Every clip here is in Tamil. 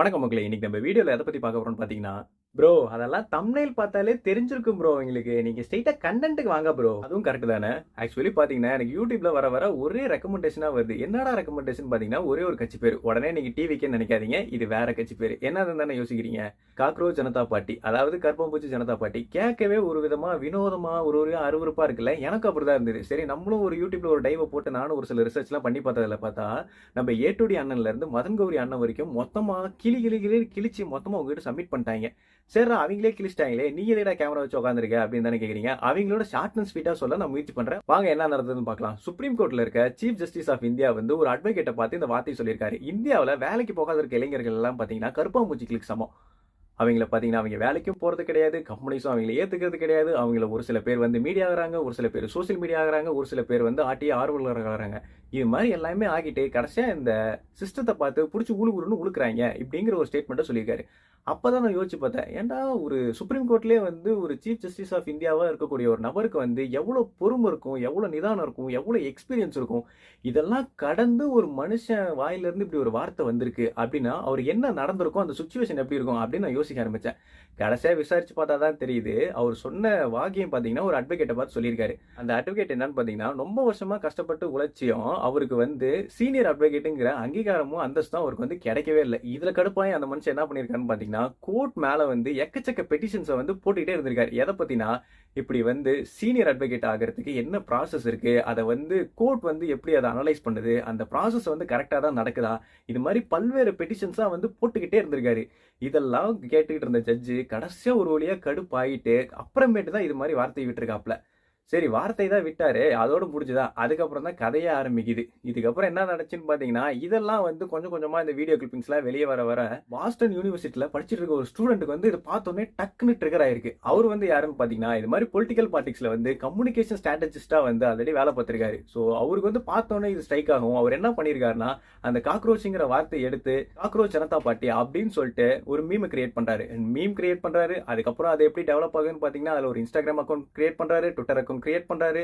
வணக்கம் மக்களே. இன்னைக்கு நம்ம வீடியோல எத பத்தி பார்க்க போறோம்னு பார்த்தீங்கன்னா, ப்ரோ அதெல்லாம் தம்ப்நெயில் பார்த்தாலே தெரிஞ்சிருக்கும் ப்ரோ எங்களுக்கு. நீங்க ஸ்ட்ரெயிட்டா கன்டென்ட்க்கு வாங்க ப்ரோ. அதுவும் கரெக்ட் தானே. ஆக்சுவலி பார்த்தீங்கன்னா, எனக்கு YouTubeல வர வர ஒரே ரெக்கமெண்டேஷனா வருது. என்னடா ரெக்கமெண்டேஷன் பார்த்தீங்கன்னா, ஒரே ஒரு கட்சி பேரு. உடனே நீங்க டிவிக்கே நினைக்காதீங்க. இது வேற கட்சி பேரு. என்னதுன்னு தானே யோசிக்கிறீங்க. Cockroach Janata party. அதாவது கருப்பாம்பூச்சி ஜனதா பார்ட்டி. கேட்கவே ஒரு விதமா வினோதமா ஒரு அருவருப்பா இருக்குல்ல. எனக்கு அப்படிதான் இருந்தது. சரி நம்மளும் ஒரு YouTubeல ஒரு டைவ போட்டு நானும் ஒரு சில ரிசர்ச்லாம் பண்ணி பார்த்ததுல பார்த்தா, நம்ம ஏ2டி அண்ணன்ல இருந்து மதன் கௌரி அண்ணன் வரைக்கும் மொத்தமா கிழிச்சு மொத்தமா உங்ககிட்ட சப்மிட் பண்ணிட்டாங்க. சரிடா அவங்களே கிழிச்சிட்டாங்களே, நீ எதுடா கேமரா வச்சு உட்காந்துருக்க அப்படின்னு தானே கேக்குறீங்க. அவங்களோட ஷார்ட் அண்ட் ஸ்வீட்டா சொல்ல நான் முயற்சி பண்றேன். வாங்க என்ன நடந்ததுன்னு பார்க்கலாம். சுப்ரீம் கோர்ட்ல இருக்க சீஃப் ஜஸ்டிஸ் ஆஃப் இந்தியா வந்து ஒரு அட்வொகேட்டை பார்த்து இந்த வார்த்தை சொல்லியிருக்காரு. இந்தியாவில் வேலைக்கு போகாத இருக்க இளைஞர்கள் எல்லாம் பாத்தீங்கன்னா கருப்பாம்பூச்சிகளுக்கு சமம். அவங்கள பார்த்தீங்கன்னா அவங்க வேலைக்கும் போகிறது கிடையாது, கம்பெனிஸும் அவங்கள ஏற்றுக்கிறது கிடையாது. அவங்கள ஒரு சில பேர் வந்து மீடியா ஆகிறாங்க, ஒரு சில பேர் சோசியல் மீடியா ஆகிறாங்க, ஒரு சில பேர் வந்து ஆர்டிஐ ஆர்வலர்கள் ஆகிறாங்க. இது மாதிரி எல்லாமே ஆகிட்டு கடைசியாக இந்த சிஸ்டத்தை பார்த்து பிடிச்சி உழுகுன்னு உழுக்குறாங்க இப்படிங்கிற ஒரு ஸ்டேட்மெண்ட்டை சொல்லியிருக்காரு. அப்பதான் நான் யோசிச்சு பார்த்தேன், ஏன்டா ஒரு சுப்ரீம் கோர்ட்லேயே வந்து ஒரு சீஃப் ஜஸ்டிஸ் ஆஃப் இந்தியாவாக இருக்கக்கூடிய ஒரு நபருக்கு வந்து எவ்வளோ பொறுமை இருக்கும், எவ்வளோ நிதானம் இருக்கும், எவ்வளோ எக்ஸ்பீரியன்ஸ் இருக்கும். இதெல்லாம் கடந்து ஒரு மனுஷன் வாயிலிருந்து இப்படி ஒரு வார்த்தை வந்திருக்கு அப்படின்னா அவர் என்ன நடந்திருக்கும், அந்த சுச்சுவேஷன் எப்படி இருக்கும் அப்படின்னு நான் யோசிக்க ஆரம்பிச்சேன். கடைசியாக விசாரிச்சு பார்த்தா தான் தெரியுது, அவர் சொன்ன வாக்கியம் பார்த்தீங்கன்னா ஒரு அட்வொகேட்டை பார்த்து சொல்லியிருக்காரு. அந்த அட்வொகேட் என்னன்னு பார்த்தீங்கன்னா, ரொம்ப வருஷமா கஷ்டப்பட்டு உழைச்சியும் அவருக்கு வந்து சீனியர் அட்வொகேட்டுங்கிற அங்கீகாரமும் அந்தஸ்தும் அவருக்கு வந்து கிடைக்கவே இல்லை. இதுல கடுப்பாய் அந்த மனுஷன் என்ன பண்ணியிருக்காருன்னு பார்த்தீங்கன்னா, கோர்ட் மேல வந்து எக்கச்சக்க பெட்டிஷன்ஸை வந்து போட்டுக்கிட்டே இருந்திருக்காரு. எதை பத்தினா, இப்படி வந்து சீனியர் அட்வொகேட் ஆகிறதுக்கு என்ன ப்ராசஸ் இருக்கு, அதை வந்து கோர்ட் வந்து எப்படி அதை அனலைஸ் பண்ணுது, அந்த ப்ராசஸ் வந்து கரெக்டாக தான் நடக்குதா, இது மாதிரி பல்வேறு பெட்டிஷன்ஸா வந்து போட்டுக்கிட்டே இருந்திருக்காரு. இதெல்லாம் கேட்டுக்கிட்டு இருந்த ஜட்ஜு கடைசியா ஒரு வழியா கடுப்பாயிட்டு அப்புறமேட்டு தான் இது மாதிரி வார்த்தையை விட்டுருக்காப்ல. சரி வார்த்தை தான் விட்டாரு, அதோட முடிஞ்சுதா. அதுக்கப்புறம் தான் கதையே ஆரம்பிக்குது. இதுக்கப்புறம் என்ன நடந்துச்சுன்னு பாத்தீங்கன்னா, இதெல்லாம் வந்து கொஞ்சம் கொஞ்சமா இந்த வீடியோ கிளிப்பிங்ஸ்லாம் வெளியே வர வர பாஸ்டன் யூனிவர்சிட்டியில படிச்சுட்டு இருக்க ஒரு ஸ்டூடெண்ட்டுக்கு வந்து இதை பார்த்தோன்னே டக்குன்னு ட்ரிகர் ஆயிருக்கு. அவர் வந்து யாருன்னு பாத்தீங்கன்னா, இது மாதிரி பொலிட்டிக்கல் பார்ட்டிஸ்ல வந்து கம்யூனிகேஷன் ஸ்ட்ராட்டஜிஸ்டா வந்து ஆல்ரெடி வேலை பார்த்திருக்காரு. ஸோ அவருக்கு வந்து பார்த்தோன்னே இது ஸ்ட்ரைக் ஆகும். அவர் என்ன பண்ணியிருக்காருன்னா, அந்த காக்ரோச்சுங்கிற வார்த்தையை எடுத்து காக்ரோச் ஜனதா பார்ட்டி அப்படின்னு சொல்லிட்டு ஒரு மீம் கிரியேட் பண்றாரு. மீம் கிரியேட் பண்றாரு. அதுக்கப்புறம் அது எப்படி டெவலப் ஆகுதுன்னு பாத்தீங்கன்னா, அதுல ஒரு இன்ஸ்டாகிராம் அக்கௌண்ட் கிரியேட் பண்றாரு, ட்விட்டர் அக்கௌண்ட் கிரியேட் பண்றாரு.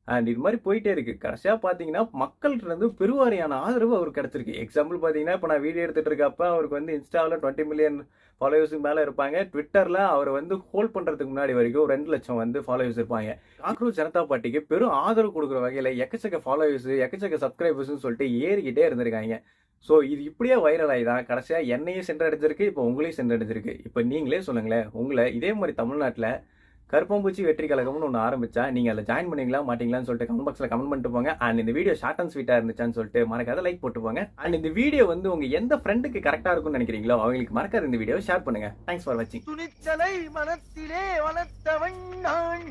அண்ட் இது மாதிரி போயிட்டே இருக்கு. கடைசியா பாத்தீங்கன்னா மக்கள்கிட்ட இருந்து பெருவாரியான ஆதரவு அவருக்கு கிடைச்சிருக்கு. எக்ஸாம்பிள் பாத்தீங்கன்னா, இப்ப நான் வீடியோ எடுத்துட்டு இருக்கப்ப அவருக்கு வந்து இன்ஸ்டாவில் 20 மில்லியன் ஃபாலோவர்ஸுக்கு மேல இருப்பாங்க. ட்விட்டர்ல அவர் வந்து ஹோல்ட் பண்றதுக்கு முன்னாடி வரைக்கும் 2 லட்சம் வந்து ஃபாலோவர்ஸ் இருப்பாங்க. காக்ரோச் ஜனதா பார்ட்டிக்கு பெரும் ஆதரவு கொடுக்குற வகையில எக்கச்சக்க ஃபாலோவர்ஸ், எக்கச்சக்க சப்ஸ்கிரைபர்ஸ் சொல்லிட்டு ஏறிக்கிட்டே இருந்திருக்காங்க. ஸோ இது இப்படியே வைரல் ஆகிதான் கடைசியா என்னையும் சென்றடைஞ்சிருக்கு, இப்போ உங்களையும் சென்றடைஞ்சிருக்கு. இப்போ நீங்களே சொல்லுங்களேன், உங்களை இதே மாதிரி தமிழ்நாட்டில் கருப்பாம்பூச்சி வெற்றி கழகம்னு ஒன்று ஆரம்பிச்சா நீங்க அதில் ஜாயின் பண்ணுவீங்களா மாட்டீங்களான்னு சொல்லிட்டு கமெண்ட் பாக்ஸில் கமெண்ட் பண்ணிட்டு போங்க. அண்ட் இந்த வீடியோ ஷார்ட் அண்ட் ஸ்வீட்டா இருந்துச்சான்னு சொல்லிட்டு மறக்காத லைக் போட்டு போங்க. அண்ட் இந்த வீடியோ வந்து உங்க எந்த ஃப்ரெண்டுக்கு கரெக்டா இருக்கும்னு நினைக்கிறீங்களோ அவங்களுக்கு மறக்காத இந்த வீடியோ ஷேர் பண்ணுங்க. தேங்க்ஸ் ஃபார் வாட்சிங். துணிச்சலை மனத்திலே வளர்த்தவன் நான்.